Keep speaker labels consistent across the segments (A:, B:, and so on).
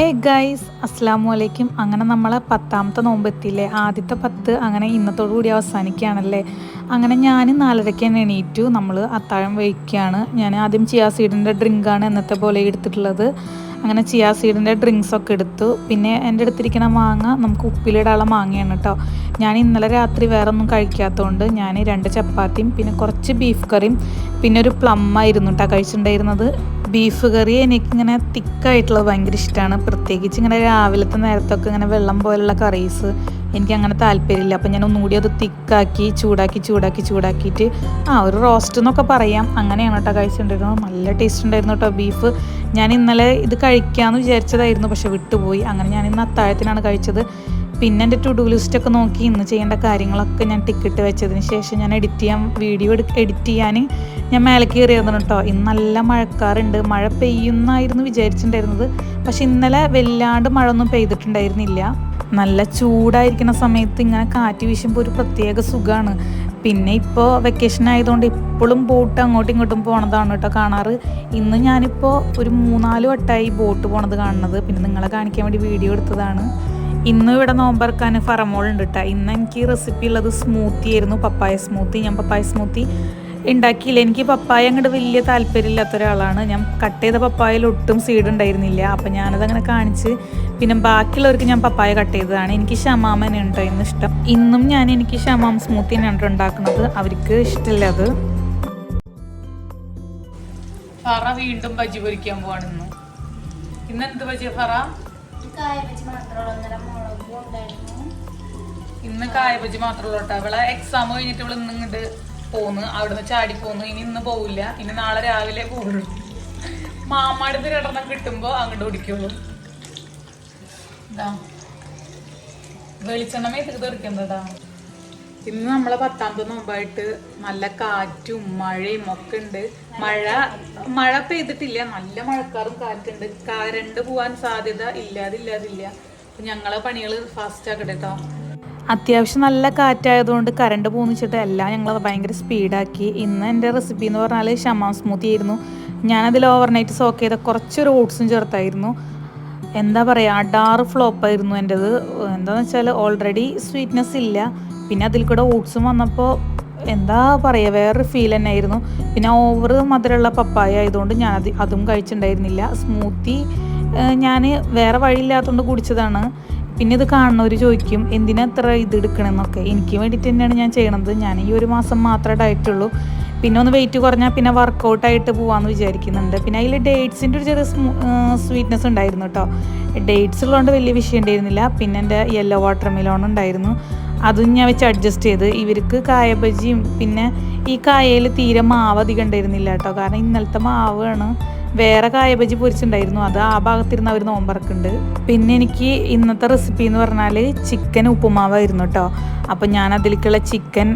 A: Hey guys അസ്സലാമു അലൈക്കും. അങ്ങനെ നമ്മളെ 10ാമത്തെ നോമ്പ് എത്തിയില്ലേ. ആദ്യത്തെ 10 അങ്ങനെ ഇന്നത്തോടു കൂടി അവസാനിക്കുകയാണല്ലേ. അങ്ങനെ ഞാൻ 4:30 തന്നെ എണീറ്റു. നമ്മൾ അത്താഴം വയ്ക്കുകയാണ്. ഞാൻ ആദ്യം ചിയാ സീഡിൻ്റെ ഡ്രിങ്കാണ് എന്നത്തെ പോലെ എടുത്തിട്ടുള്ളത്. അങ്ങനെ ചിയാ സീഡിൻ്റെ ഡ്രിങ്ക്സൊക്കെ എടുത്തു. പിന്നെ എൻ്റെ അടുത്തിരിക്കുന്ന മാങ്ങ നമുക്ക് ഉപ്പിലിടാനുള്ള മാങ്ങയാണ് കേട്ടോ. ഞാൻ ഇന്നലെ രാത്രി വേറെ ഒന്നും കഴിക്കാത്തതുകൊണ്ട് ഞാൻ 2 ചപ്പാത്തിയും പിന്നെ കുറച്ച് ബീഫ് കറിയും പിന്നെ ഒരു പ്ലം ആയിരുന്നു കേട്ടോ കഴിച്ചിട്ടുണ്ടായിരുന്നത്. ബീഫ് കറി എനിക്കിങ്ങനെ തിക്കായിട്ടുള്ളത് ഭയങ്കര ഇഷ്ടമാണ്. പ്രത്യേകിച്ച് ഇങ്ങനെ രാവിലത്തെ നേരത്തൊക്കെ ഇങ്ങനെ വെള്ളം പോലുള്ള കറീസ് എനിക്കങ്ങനെ താല്പര്യമില്ല. അപ്പം ഞാൻ ഒന്നുകൂടി അത് തിക്കാക്കി ചൂടാക്കിയിട്ട് ഒരു റോസ്റ്റ് എന്നൊക്കെ പറയാം. അങ്ങനെയാണ് കേട്ടോ കഴിച്ചിട്ടുണ്ടായിരുന്നത്. നല്ല ടേസ്റ്റ് ഉണ്ടായിരുന്നു കേട്ടോ ബീഫ്. ഞാൻ ഇന്നലെ ഇത് കഴിക്കാമെന്ന് വിചാരിച്ചതായിരുന്നു, പക്ഷെ വിട്ടുപോയി. അങ്ങനെ ഞാൻ ഇന്ന് അത്താഴത്തിനാണ് കഴിച്ചത്. പിന്നെ എൻ്റെ ടു ഡു ലിസ്റ്റൊക്കെ നോക്കി ഇന്ന് ചെയ്യേണ്ട കാര്യങ്ങളൊക്കെ ഞാൻ ടിക്കിട്ട് വെച്ചതിന് ശേഷം ഞാൻ വീഡിയോ എഡിറ്റ് ചെയ്യാൻ ഞാൻ മേലെ കയറിയതാണ് കേട്ടോ. ഇന്ന് നല്ല മഴക്കാറുണ്ട്. മഴ പെയ്യുന്നായിരുന്നു വിചാരിച്ചിട്ടുണ്ടായിരുന്നത്, പക്ഷെ ഇന്നലെ വല്ലാണ്ട് മഴ ഒന്നും പെയ്തിട്ടുണ്ടായിരുന്നില്ല. നല്ല ചൂടായിരിക്കുന്ന സമയത്ത് ഇങ്ങനെ കാറ്റ് വീശുമ്പോൾ ഒരു പ്രത്യേക സുഖമാണ്. പിന്നെ ഇപ്പോൾ വെക്കേഷൻ ആയതുകൊണ്ട് ഇപ്പോഴും ബോട്ട് അങ്ങോട്ടും ഇങ്ങോട്ടും പോണതാണ് കേട്ടോ കാണാറ്. ഇന്ന് ഞാനിപ്പോൾ ഒരു 3-4 വട്ടമായി ബോട്ട് പോണത് കാണുന്നത്. പിന്നെ നിങ്ങളെ കാണിക്കാൻ വേണ്ടി വീഡിയോ എടുത്തതാണ്. ഇന്നും ഇവിടെ നോമ്പറക്കാൻ ഫറമോൾ ഉണ്ട് കേട്ടോ. ഇന്ന് എനിക്ക് റെസിപ്പി ഉള്ളത് സ്മൂത്തി ആയിരുന്നു, പപ്പായ സ്മൂത്തി. ഞാൻ പപ്പായ സ്മൂത്തി ഉണ്ടാക്കിയില്ല. എനിക്ക് പപ്പായ അങ്ങോട്ട് വലിയ താല്പര്യമില്ലാത്ത ഒരാളാണ്. ഞാൻ കട്ട് ചെയ്ത പപ്പായയിൽ ഒട്ടും സീഡ് ഉണ്ടായിരുന്നില്ല. അപ്പം ഞാനതങ്ങനെ കാണിച്ച് പിന്നെ ബാക്കിയുള്ളവർക്ക് ഞാൻ പപ്പായ കട്ട് ചെയ്തതാണ്. എനിക്ക് ഷമാമ ഉണ്ടോ ഇന്ന് ഇഷ്ടം. ഇന്നും എനിക്ക് ഷമാം സ്മൂത്തി തന്നെയാണ് ഉണ്ടാക്കുന്നത്. അവർക്ക് ഇഷ്ടമില്ല അത്. ഫറ വീണ്ടും ബജി പൊരിക്കാൻ പോവാണ് ഇന്ന് എന്ത് ബജിയ ഫറ? ഇന്ന് കായ ബജി മാത്രമേ ഉള്ളൂ. അവളെ എക്സാം കഴിഞ്ഞിട്ട് ഇവള് ഇങ്ങോട്ട് പോന്ന്, അവിടുന്ന് ചാടി പോന്നു. ഇന്ന് പോവില്ല, ഇനി നാളെ രാവിലെ പോകുള്ളൂ. മാമാടുത്ത് 2 കിട്ടുമ്പോ അങ്ങോട്ട് ഓടിക്കുള്ളൂ. വെളിച്ചെണ്ണ മേത്തേക്ക് തെറിക്കുന്നതാ. ഇന്ന് നമ്മളെ 10ാമത്തെ നോമ്പായിട്ട് നല്ല കാറ്റും മഴയും ഒക്കെ ഉണ്ട്. മഴ പെയ്തിട്ടില്ല, നല്ല മഴക്കാറും കാറ്റുണ്ട്. കറണ്ട് പോവാൻ സാധ്യത ഇല്ലാതില്ല. ഞങ്ങളെ പണികൾ ഫാസ്റ്റ് ആക്കട്ടെ കേട്ടോ. അത്യാവശ്യം നല്ല കാറ്റായതുകൊണ്ട് കറണ്ട് പോകുന്നിച്ചിട്ട് എല്ലാം ഞങ്ങൾ ഭയങ്കര സ്പീഡാക്കി. ഇന്ന് എൻ്റെ റെസിപ്പി എന്ന് പറഞ്ഞാൽ ഷമാം സ്മൂത്തി ആയിരുന്നു. ഞാനതിൽ ഓവർനൈറ്റ് സോക്ക് ചെയ്ത കുറച്ചൊരു ഓട്സും ചേർത്തായിരുന്നു. എന്താ പറയുക, അടാറ് ഫ്ലോപ്പായിരുന്നു എൻ്റെത്. എന്താണെന്ന് വെച്ചാൽ ഓൾറെഡി സ്വീറ്റ്നെസ് ഇല്ല, പിന്നെ അതിൽ കൂടെ ഓട്സും വന്നപ്പോൾ എന്താ പറയുക, വേറൊരു ഫീൽ തന്നെ ആയിരുന്നു. പിന്നെ ഓവർ മധുരമുള്ള പപ്പായ ആയതുകൊണ്ട് ഞാൻ അതും കഴിച്ചിട്ടുണ്ടായിരുന്നില്ല. സ്മൂത്തി ഞാൻ വേറെ വഴിയില്ലാത്തതുകൊണ്ട് കുടിച്ചതാണ്. പിന്നെ ഇത് കാണുന്നവർ ചോദിക്കും എന്തിനാ ഇത്ര ഇത് എടുക്കണമെന്നൊക്കെ. എനിക്ക് വേണ്ടിയിട്ട് തന്നെയാണ് ഞാൻ ചെയ്യണത്. ഞാൻ ഈ 1 മാസം മാത്രമേ ഡയറ്റുള്ളൂ. പിന്നെ ഒന്ന് വെയിറ്റ് കുറഞ്ഞാൽ പിന്നെ വർക്കൗട്ടായിട്ട് പോകാമെന്ന് വിചാരിക്കുന്നുണ്ട്. പിന്നെ അതിൽ ഡേറ്റ്സിൻ്റെ ഒരു ചെറിയ സ്വീറ്റ്നെസ് ഉണ്ടായിരുന്നു കേട്ടോ. ഡേറ്റ്സ് ഉള്ളതുകൊണ്ട് വലിയ വിഷയം ഉണ്ടായിരുന്നില്ല. പിന്നെ എൻ്റെ യെല്ലോ വാട്ടർ മെലോൺ ഉണ്ടായിരുന്നു, അതും ഞാൻ വെച്ച് അഡ്ജസ്റ്റ് ചെയ്ത്. ഇവർക്ക് കായ ബജിയും പിന്നെ ഈ കായയിൽ തീരെ മാവ് അധികം ഉണ്ടായിരുന്നില്ല കേട്ടോ. കാരണം ഇന്നലത്തെ മാവാണ്. വേറെ കായ ബജി പൊരിച്ചിട്ടുണ്ടായിരുന്നു, അത് ആ ഭാഗത്തിരുന്ന് അവർ നോമ്പറക്കുന്നുണ്ട്. പിന്നെ എനിക്ക് ഇന്നത്തെ റെസിപ്പി എന്ന് പറഞ്ഞാൽ ചിക്കൻ ഉപ്പുമാവായിരുന്നു കേട്ടോ. അപ്പം ഞാൻ അതിലേക്കുള്ള ചിക്കൻ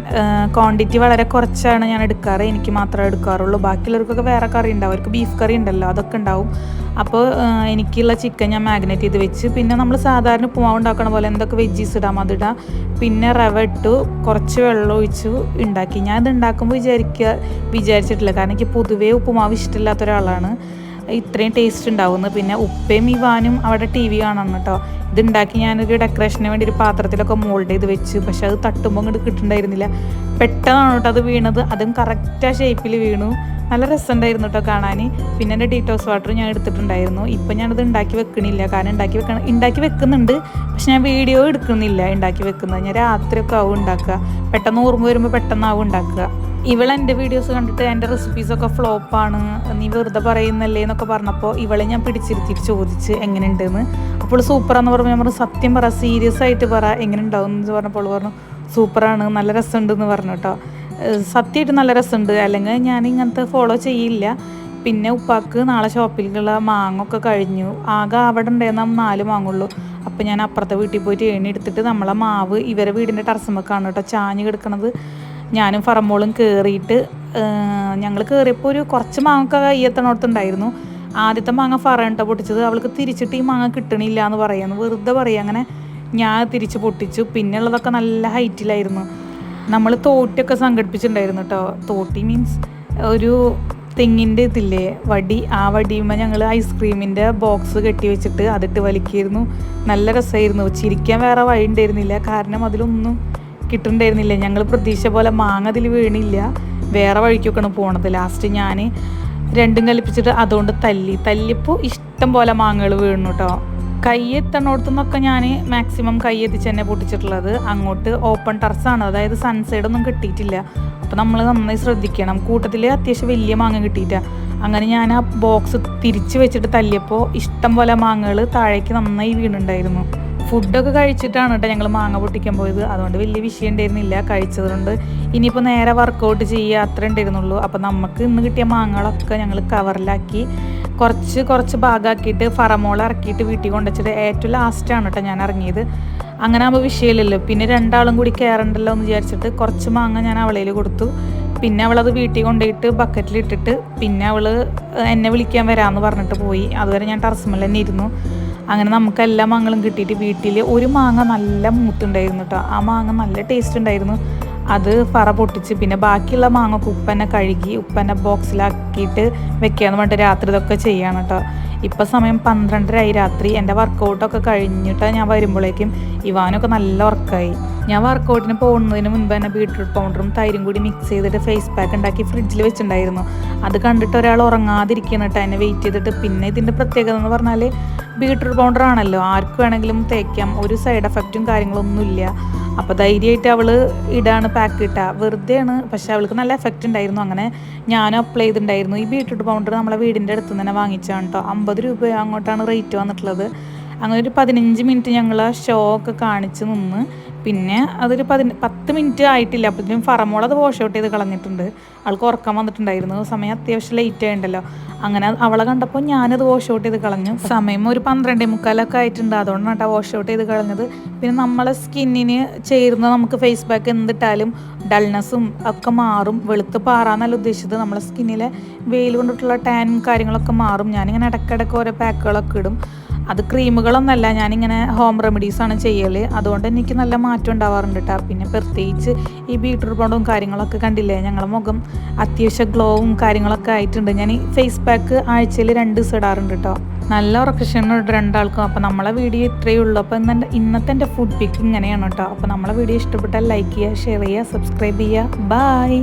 A: ക്വാണ്ടിറ്റി വളരെ കുറച്ചാണ് ഞാൻ എടുക്കാറ്. എനിക്ക് മാത്രമേ എടുക്കാറുള്ളൂ. ബാക്കിയുള്ളവർക്കൊക്കെ വേറെ കറി ഉണ്ടാവും, അവർക്ക് ബീഫ് കറി ഉണ്ടല്ലോ, അതൊക്കെ ഉണ്ടാവും. അപ്പോൾ എനിക്കുള്ള ചിക്കൻ ഞാൻ മാഗ്നേറ്റ് ചെയ്ത് വെച്ച്. പിന്നെ നമ്മൾ സാധാരണ ഉപ്പുമാവ് ഉണ്ടാക്കണ പോലെ എന്തൊക്കെ വെജീസ് ഇടാം അതിടാം. പിന്നെ റവ ഇട്ടു, കുറച്ച് വെള്ളം ഒഴിച്ചു ഉണ്ടാക്കി. ഞാൻ ഇത് ഉണ്ടാക്കുമ്പോൾ വിചാരിച്ചിട്ടില്ല, കാരണം എനിക്ക് പൊതുവേ ഉപ്പുമാവ് ഇഷ്ടമില്ലാത്ത ഒരാളാണ്. ഇത്രയും ടേസ്റ്റ് ഉണ്ടാവുന്നു. പിന്നെ ഉപ്പയും ഇവാനും അവിടെ TV കാണണം കേട്ടോ. ഇതുണ്ടാക്കി ഞാനൊരു ഡെക്കറേഷന് വേണ്ടി ഒരു പാത്രത്തിലൊക്കെ മോൾഡ് ചെയ്ത് വെച്ച്, പക്ഷെ അത് തട്ടുമ്പോൾ ഇങ്ങോട്ട് കിട്ടുന്നുണ്ടായിരുന്നില്ല. പെട്ടെന്നാണ് കേട്ടോ അത് വീണത്. അതും കറക്റ്റ് ആ ഷേപ്പിൽ വീണു. നല്ല രസമുണ്ടായിരുന്നു കേട്ടോ കാണാൻ. പിന്നെ എൻ്റെ ഡീറ്റോക്സ് വാട്ടർ ഞാൻ എടുത്തിട്ടുണ്ടായിരുന്നു. ഇപ്പം ഞാനത് ഉണ്ടാക്കി വെക്കണില്ല, കാരണം ഉണ്ടാക്കി വെക്കുന്നുണ്ട്, പക്ഷെ ഞാൻ വീഡിയോ എടുക്കുന്നില്ല ഉണ്ടാക്കി വെക്കുന്നത്. ഞാൻ രാത്രിയൊക്കെ ആവും ഉണ്ടാക്കുക. പെട്ടെന്ന് ഓർമ്മ വരുമ്പോൾ പെട്ടെന്നാവും ഉണ്ടാക്കുക. ഇവളെൻ്റെ വീഡിയോസ് കണ്ടിട്ട് എൻ്റെ റെസിപ്പീസൊക്കെ ഫ്ലോപ്പാണ്, നീ വെറുതെ പറയുന്നല്ലേ എന്നൊക്കെ പറഞ്ഞപ്പോൾ ഇവളെ ഞാൻ പിടിച്ചിരുത്തിയിട്ട് ചോദിച്ച് എങ്ങനെയുണ്ടെന്ന്. അപ്പോൾ സൂപ്പറാന്ന് പറഞ്ഞപ്പോൾ ഞാൻ പറഞ്ഞു സത്യം പറ, സീരിയസ് ആയിട്ട് പറ എങ്ങനെ ഉണ്ടാവും എന്ന് പറഞ്ഞപ്പോൾ പറഞ്ഞു സൂപ്പറാണ്, നല്ല രസമുണ്ടെന്ന് പറഞ്ഞു കേട്ടോ. സത്യമായിട്ട് നല്ല രസമുണ്ട്, അല്ലെങ്കിൽ ഞാൻ ഇങ്ങനത്തെ ഫോളോ ചെയ്യില്ല. പിന്നെ ഉപ്പാക്ക് നാളെ ഷോപ്പിലേക്കുള്ള മാങ്ങൊക്കെ കഴിഞ്ഞു. ആകെ അവിടെ ഉണ്ടായിരുന്ന 4 മാങ്ങുള്ളൂ. അപ്പോൾ ഞാൻ അപ്പുറത്തെ വീട്ടിൽ പോയിട്ട് എണ്ണി എടുത്തിട്ട് നമ്മളെ മാവ് ഇവരെ വീടിൻ്റെ ടെറസുമ്മക്കാണ് കേട്ടോ ചാഞ്ഞ് കിടക്കണത്. ഞാനും ഫറമോളും കയറിയിട്ട് ഞങ്ങൾ കയറിയപ്പോൾ ഒരു കുറച്ച് മാങ്ങ കയ്യെത്തണോടത്തുണ്ടായിരുന്നു. ആദ്യത്തെ മാങ്ങ ഫറണ്ട പൊട്ടിച്ചത്. അവൾക്ക് തിരിച്ചിട്ട് ഈ മാങ്ങ കിട്ടണില്ല എന്ന് പറയാന്ന് വെറുതെ പറയുക. അങ്ങനെ ഞാൻ തിരിച്ച് പൊട്ടിച്ചു. പിന്നെ ഉള്ളതൊക്കെ നല്ല ഹൈറ്റിലായിരുന്നു. നമ്മൾ തോട്ടിയൊക്കെ സംഘടിപ്പിച്ചിട്ടുണ്ടായിരുന്നു കേട്ടോ. തോട്ടി മീൻസ് ഒരു തെങ്ങിൻ്റെ ഇതില്ലേ വടി, ആ വടിയുമ്പോൾ ഞങ്ങൾ ഐസ്ക്രീമിൻ്റെ ബോക്സ് കെട്ടി വെച്ചിട്ട് അതിട്ട് വലിക്കായിരുന്നു. നല്ല രസമായിരുന്നു. ചിരിക്കാൻ വേറെ വഴി ഉണ്ടായിരുന്നില്ല, കാരണം അതിലൊന്നും കിട്ടുന്നുണ്ടായിരുന്നില്ല. ഞങ്ങൾ പ്രതീക്ഷ പോലെ മാങ്ങ അതിൽ വീണില്ല, വേറെ വഴിക്കൊക്കെയാണ് പോണത്. ലാസ്റ്റ് ഞാൻ രണ്ടും കൽപ്പിച്ചിട്ട് അതുകൊണ്ട് തല്ലിയപ്പോൾ ഇഷ്ടം പോലെ മാങ്ങകൾ വീണു കേട്ടോ. കൈ എത്തണോടത്തുനിന്നൊക്കെ ഞാൻ മാക്സിമം കൈ എത്തിച്ച് തന്നെ പൊട്ടിച്ചിട്ടുള്ളത്. അങ്ങോട്ട് ഓപ്പൺ ടെറസാണ്, അതായത് സൺസൈഡൊന്നും കിട്ടിയിട്ടില്ല. അപ്പോൾ നമ്മൾ നന്നായി ശ്രദ്ധിക്കണം. കൂട്ടത്തിൽ അത്യാവശ്യം വലിയ മാങ്ങ കിട്ടിയിട്ടാ. അങ്ങനെ ഞാൻ ആ ബോക്സ് തിരിച്ച് വെച്ചിട്ട് തല്ലിയപ്പോൾ ഇഷ്ടം പോലെ മാങ്ങകൾ താഴേക്ക് നന്നായി വീണുണ്ടായിരുന്നു. ഫുഡൊക്കെ കഴിച്ചിട്ടാണ് കേട്ടോ ഞങ്ങൾ മാങ്ങ പൊട്ടിക്കാൻ പോയത്. അതുകൊണ്ട് വലിയ വിഷയം ഉണ്ടായിരുന്നില്ല, കഴിച്ചതുകൊണ്ട്. ഇനിയിപ്പോൾ നേരെ വർക്കൗട്ട് ചെയ്യുക അത്ര ഉണ്ടായിരുന്നുള്ളൂ. അപ്പോൾ നമുക്ക് ഇന്ന് കിട്ടിയ മാങ്ങകളൊക്കെ ഞങ്ങൾ കവറിലാക്കി കുറച്ച് ഭാഗമാക്കിയിട്ട് ഫറമോൾ ഇറക്കിയിട്ട് വീട്ടിൽ കൊണ്ടുവച്ചിട്ട് ഏറ്റവും ലാസ്റ്റാണ് കേട്ടോ ഞാൻ ഇറങ്ങിയത്. അങ്ങനെ ആകുമ്പോൾ വിഷയമില്ലല്ലോ. പിന്നെ രണ്ടാളും കൂടി കയറണ്ടല്ലോ എന്ന് വിചാരിച്ചിട്ട് കുറച്ച് മാങ്ങ ഞാൻ അവളയിൽ കൊടുത്തു. പിന്നെ അവളത് വീട്ടിൽ കൊണ്ടുപോയിട്ട് ബക്കറ്റിലിട്ടിട്ട് പിന്നെ അവൾ എന്നെ വിളിക്കാൻ വരാമെന്ന് പറഞ്ഞിട്ട് പോയി. അതുവരെ ഞാൻ ടെറസ്മേൽ തന്നെ ഇരുന്നു. അങ്ങനെ നമുക്ക് എല്ലാ മാങ്ങകളും കിട്ടിയിട്ട് വീട്ടിൽ ഒരു മാങ്ങ നല്ല മൂത്തുണ്ടായിരുന്നു കേട്ടോ. ആ മാങ്ങ നല്ല ടേസ്റ്റ് ഉണ്ടായിരുന്നു. അത് ഫറ പൊട്ടിച്ച് പിന്നെ ബാക്കിയുള്ള മാങ്ങ ഉപ്പന്നെ കഴുകി ഉപ്പന്നെ ബോക്സിലാക്കിയിട്ട് വെക്കാന്ന് പറഞ്ഞിട്ട് രാത്രി ഇതൊക്കെ ചെയ്യാണ് കേട്ടോ. ഇപ്പം സമയം 12:30 രാത്രി. എൻ്റെ വർക്കൗട്ടൊക്കെ കഴിഞ്ഞിട്ട് ഞാൻ വരുമ്പോഴേക്കും ഇവാനൊക്കെ നല്ല ഉറക്കമായി. ഞാൻ വർക്കൗട്ടിന് പോകുന്നതിന് മുൻപ് തന്നെ ബീട്രൂട്ട് പൗഡറും തൈരും കൂടി മിക്സ് ചെയ്തിട്ട് ഫേസ് പാക്ക് ഉണ്ടാക്കി ഫ്രിഡ്ജിൽ വെച്ചിട്ടുണ്ടായിരുന്നു. അത് കണ്ടിട്ട് ഒരാൾ ഉറങ്ങാതിരിക്കണം കേട്ടോ, എന്നെ വെയിറ്റ് ചെയ്തിട്ട്. പിന്നെ ഇതിൻ്റെ പ്രത്യേകത എന്ന് പറഞ്ഞാൽ ബീട്രൂട്ട് പൗഡർ ആണല്ലോ, ആർക്ക് വേണമെങ്കിലും തേക്കാം, ഒരു സൈഡ് എഫക്റ്റും കാര്യങ്ങളൊന്നുമില്ല. അപ്പോൾ ധൈര്യമായിട്ട് അവൾ ഇടാണ്, പാക്ക് ഇട്ടാൽ വെറുതെയാണ്, പക്ഷെ അവൾക്ക് നല്ല എഫക്റ്റ് ഉണ്ടായിരുന്നു. അങ്ങനെ ഞാനും അപ്ലൈ ചെയ്തിട്ടുണ്ടായിരുന്നു. ഈ ബീട്രൂട്ട് പൗഡർ നമ്മളെ വീടിൻ്റെ അടുത്ത് നിന്ന് തന്നെ വാങ്ങിച്ചാണ് കേട്ടോ. 50 രൂപ അങ്ങോട്ടാണ് റേറ്റ് വന്നിട്ടുള്ളത്. അങ്ങനെ ഒരു 15 മിനിറ്റ് ഞങ്ങൾ ആ ഷോ ഒക്കെ കാണിച്ച് നിന്ന്. പിന്നെ അതൊരു 10 മിനിറ്റ് ആയിട്ടില്ല, അപ്പോഴത്തേനും ഫറമോൾ അത് വാഷ് ഔട്ട് ചെയ്ത് കളഞ്ഞിട്ടുണ്ട്. അവൾക്ക് ഉറക്കം വന്നിട്ടുണ്ടായിരുന്നു. സമയം അത്യാവശ്യം ലേറ്റ് ആയിട്ടുണ്ടല്ലോ. അങ്ങനെ അവളെ കണ്ടപ്പോൾ ഞാനത് വാഷ് ഔട്ട് ചെയ്ത് കളഞ്ഞു. സമയം ഒരു 12:45 ആയിട്ടുണ്ട്, അതുകൊണ്ടാണ് കേട്ടോ വാഷ് ഔട്ട് ചെയ്ത് കളഞ്ഞത്. പിന്നെ നമ്മളെ സ്കിന്നിന് ചേരുന്ന നമുക്ക് ഫേസ് പാക്ക് എന്തിട്ടാലും ഡൾനെസ്സും ഒക്കെ മാറും. വെളുത്ത് പാറാന്നല്ല ഉദ്ദേശിച്ചത്, നമ്മളെ സ്കിന്നിലെ വെയിൽ കൊണ്ടിട്ടുള്ള ടാനും കാര്യങ്ങളൊക്കെ മാറും. ഞാനിങ്ങനെ ഇടയ്ക്കിടയ്ക്ക് ഓരോ പാക്കുകളൊക്കെ ഇടും. അത് ക്രീമുകളൊന്നല്ല, ഞാനിങ്ങനെ ഹോം റെമഡീസാണ് ചെയ്യൽ. അതുകൊണ്ട് എനിക്ക് നല്ല മാറ്റം ഉണ്ടാവാറുണ്ട് കേട്ടോ. പിന്നെ പ്രത്യേകിച്ച് ഈ ബീട്രൂട്ട് പൗഡറും കാര്യങ്ങളൊക്കെ കണ്ടില്ലേ, ഞങ്ങളുടെ മുഖം അത്യാവശ്യം ഗ്ലോവും കാര്യങ്ങളൊക്കെ ആയിട്ടുണ്ട്. ഞാൻ ഈ ഫേസ് പാക്ക് ആഴ്ചയിൽ 2 ദിവസം ഇടാറുണ്ട് കേട്ടോ. നല്ല ഉറക്കക്ഷീണമുണ്ട് രണ്ടാൾക്കും. അപ്പോൾ നമ്മളെ വീഡിയോ ഇത്രയേ ഉള്ളൂ. അപ്പോൾ ഇന്നത്തെ എൻ്റെ ഫുഡ് പിക്ക് ഇങ്ങനെയാണ് കേട്ടോ. അപ്പോൾ നമ്മളെ വീഡിയോ ഇഷ്ടപ്പെട്ടാൽ ലൈക്ക് ചെയ്യുക, ഷെയർ ചെയ്യുക, സബ്സ്ക്രൈബ് ചെയ്യുക. ബൈ.